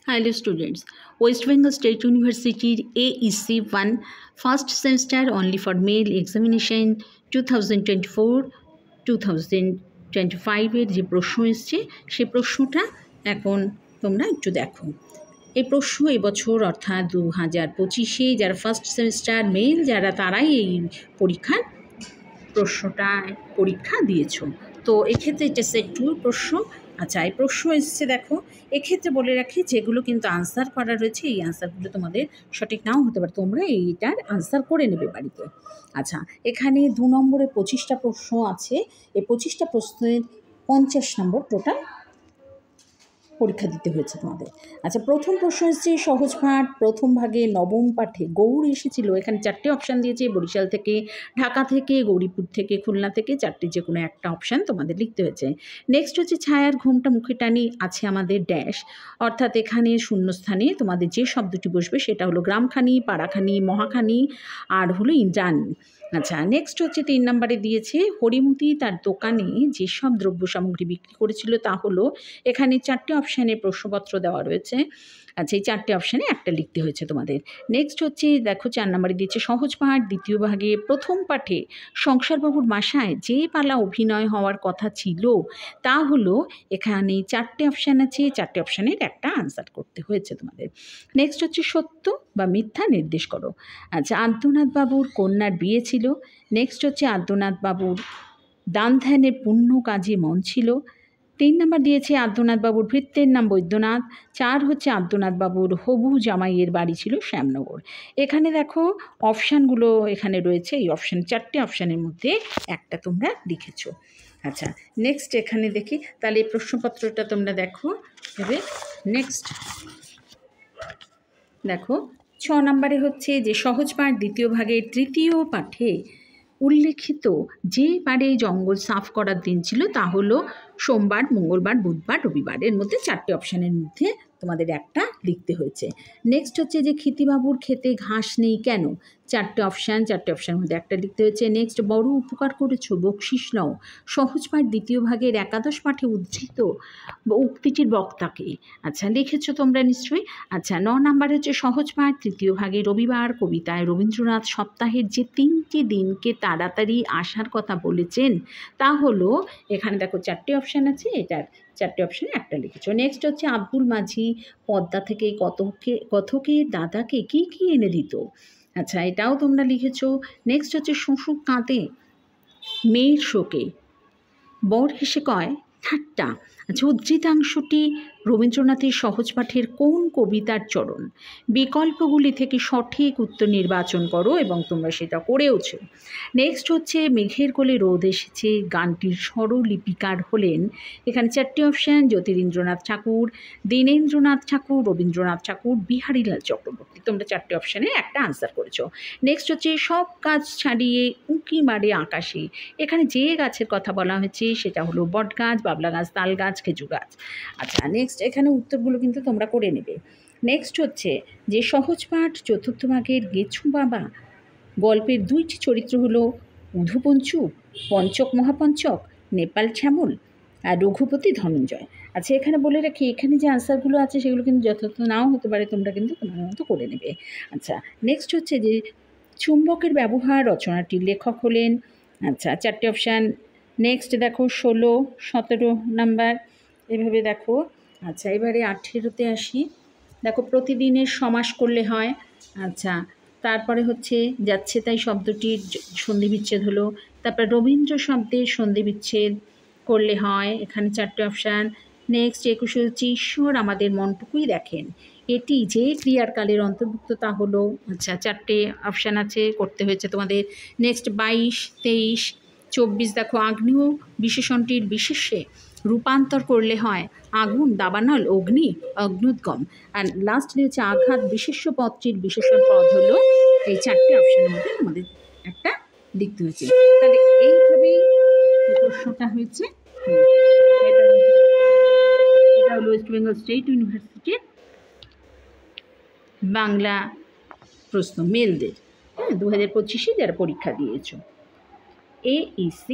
Hello students, West Bengal State University AEC 1 first semester only for male examination 2024-2025 এর যে প্রশ্ন এসছে সেই প্রশ্নটা এখন তোমরা একটু দেখো। এই প্রশ্ন এবছর অর্থাৎ 2025-এ যারা ফার্স্ট সেমিস্টার মেল যারা তারাই এই পরীক্ষা দিয়েছো। তো এক্ষেত্রে এটা সেট 2 প্রশ্ন। আচ্ছা, এই প্রশ্ন এসছে দেখো, এক্ষেত্রে বলে রাখি যেগুলো কিন্তু আনসার করা রয়েছে এই আনসারগুলো তোমাদের সঠিক নাও হতে পারে, তোমরা এইটার আনসার করে নেবে বাড়িতে। আচ্ছা, এখানে 2 নম্বরে 25টা প্রশ্ন আছে, এই 25টা প্রশ্নের 50 নম্বর টোটাল পরীক্ষা দিতে হয়েছে তোমাদের। আচ্ছা, প্রথম প্রশ্ন হচ্ছে সহজ পাঠ প্রথম ভাগে নবম পাঠে গৌড় এসেছিল। এখানে 4টে অপশান দিয়েছে, বরিশাল থেকে, ঢাকা থেকে, গৌরীপুর থেকে, খুলনা থেকে, 4টে যে কোনো একটা অপশান তোমাদের লিখতে হয়েছে। নেক্সট হচ্ছে ছায়ার ঘুমটা মুখে টানি আছে আমাদের ড্যাশ, অর্থাৎ এখানে শূন্যস্থানে তোমাদের যে শব্দটি বসবে সেটা হলো গ্রামখানি, পাড়াখানি, মহাখানি আর হলো ইন্দ্রাণী। আচ্ছা, নেক্সট হচ্ছে 3 নম্বরে দিয়েছে হরিমতি তার দোকানে যেসব দ্রব্য সামগ্রী বিক্রি করেছিল তা হলো। এখানে 4টে অপশানে প্রশ্নপত্র দেওয়া রয়েছে। আচ্ছা, এই 4টে অপশানে একটা লিখতে হয়েছে তোমাদের। নেক্সট হচ্ছে দেখো 4 নম্বরে দিয়েছে সহজ পাঠ দ্বিতীয় ভাগে প্রথম পাঠে সংসারবাবুর বাসায় যে পালা অভিনয় হওয়ার কথা ছিল তা হলো। এখানে 4টে অপশান আছে, 4টে অপশানের একটা আনসার করতে হয়েছে তোমাদের। নেক্সট হচ্ছে সত্য বা মিথ্যা নির্দেশ করো। আচ্ছা, আদ্যনাথ বাবুর কন্যার বিয়ে ছিল। নেক্সট হচ্ছে আদ্যনাথ বাবুর দান ধ্যানের পুণ্য কাজে মন ছিল। 3 নম্বর দিয়েছে আদ্যনাথ বাবুর ভৃত্যের নাম বৈদ্যনাথ। 4 হচ্ছে আদ্যনাথ বাবুর হবু জামাইয়ের বাড়ি ছিল শ্যামনগর। এখানে দেখো অপশানগুলো এখানে রয়েছে, এই অপশান 4টে অপশানের মধ্যে একটা তোমরা লিখেছো। আচ্ছা, নেক্সট এখানে দেখি, তাহলে এই প্রশ্নপত্রটা তোমরা দেখো এভাবে। নেক্সট দেখো 6 নম্বরে হচ্ছে যে সহজ পাঠ দ্বিতীয় ভাগের তৃতীয় পাঠে উল্লেখিত যে বারে জঙ্গল সাফ করার দিন ছিল তা হলো সোমবার, মঙ্গলবার, বুধবার, রবিবার। এর মধ্যে 4টে অপশানের মধ্যে তোমাদের একটা লিখতে হয়েছে। নেক্সট হচ্ছে যে ক্ষিতিবাবুর ক্ষেতে ঘাস নেই কেন, 4টে অপশান, 4টে অপশানের মধ্যে একটা লিখতে হয়েছে। নেক্সট বড় উপকার করেছো বকশিস নাও, সহজ পাঠ দ্বিতীয় ভাগের একাদশ পাঠে উদ্ধৃত উক্তিটির বক্তাকে। আচ্ছা, লিখেছো তোমরা নিশ্চয়ই। আচ্ছা, 9 নম্বর হচ্ছে সহজ পাঠ তৃতীয় ভাগে রবিবার কবিতায় রবীন্দ্রনাথ সপ্তাহের যে 3টি দিনকে তাড়াতাড়ি আসার কথা বলেছেন তা হলো। এখানে দেখো 4টে অপশান আছে, এটার 4টে অপশানে একটা লিখেছো। নেক্সট হচ্ছে আব্দুল মাঝি পদ্মা থেকে কথকের দাদাকে কি কি এনে দিত। আচ্ছা, এটাও তোমরা লিখেছো। নেক্সট হচ্ছে শ্বশুর কাঁদে মেয়ের শোকে বর হেসে কয় ঠাট্টা। আচ্ছা, উদ্ধৃতাংশটি রবীন্দ্রনাথের সহজ পাঠের কোন কবিতার চরণ? বিকল্পগুলি থেকে সঠিক উত্তর নির্বাচন করো এবং তোমরা সেটা করেওছো। নেক্সট হচ্ছে মেঘের কোলে রোদ এসেছে গানটির স্বরলিপিকার হলেন। এখানে 4টে অপশান জ্যোতিরিন্দ্রনাথ ঠাকুর, দীনেন্দ্রনাথ ঠাকুর, রবীন্দ্রনাথ ঠাকুর, বিহারীলাল চক্রবর্তী। তোমরা 4টে অপশানে একটা আনসার করেছো। নেক্সট হচ্ছে সব গাছ ছাড়িয়ে উঁকি মারে আকাশে। এখানে যে গাছের কথা বলা হয়েছে সেটা হলো বট গাছ, বাবলা গাছ, তাল গাছ, খেজুর গাছ। আচ্ছা, নেক্সট এখানে উত্তরগুলো কিন্তু তোমরা করে নেবে। নেক্সট হচ্ছে যে সহজ পাঠ চতুর্থ ভাগের গেছু বাবা গল্পের 2টি চরিত্র হলো উধুপঞ্চু, পঞ্চক মহাপঞ্চক, নেপাল শ্যামল আর রঘুপতি ধনঞ্জয়। আচ্ছা, এখানে বলে রাখি এখানে যে আনসারগুলো আছে সেগুলো কিন্তু যথার্থ নাও হতে পারে, তোমরা কিন্তু তোমার মতো করে নেবে। আচ্ছা, নেক্সট হচ্ছে যে চুম্বকের ব্যবহার রচনাটির লেখক হলেন। আচ্ছা, 4টে অপশান। নেক্সট দেখো 16, 17 নাম্বার এভাবে দেখো। আচ্ছা, এবারে 18তে আসি। দেখো প্রতিদিনের সমাস করলে হয়। আচ্ছা, তারপরে হচ্ছে যাচ্ছে তাই শব্দটির সন্ধি বিচ্ছেদ হলো। তারপর রবীন্দ্র শব্দের সন্ধি বিচ্ছেদ করলে হয়, এখানে 4টে অপশান। নেক্সট 21 হচ্ছে ঈশ্বর আমাদের মনটুকুই দেখেন, এটি যে ক্রিয়ার কালের অন্তর্ভুক্ত তা হলো। আচ্ছা, 4টে অপশান আছে, করতে হয়েছে তোমাদের। নেক্সট 22, 23, 24 দেখো আগ্নেয় বিশেষণটির বিশেষে রূপান্তর করলে হয় আগুন, দাবানল, অগ্নি, অগ্নুদ্গম। আর লাস্ট হচ্ছে আঘাত বিশেষ্য পদটির বিশেষণ পদ হলো। এই 4টে অপশানের মধ্যে আমাদের একটা লিখতে হয়েছে। তাহলে এইভাবেই প্রশ্নটা হয়েছে। এটা হলো ওয়েস্ট বেঙ্গল স্টেট ইউনিভার্সিটির বাংলা প্রশ্ন মেলদের, 2025-এ যারা পরীক্ষা দিয়েছ AEC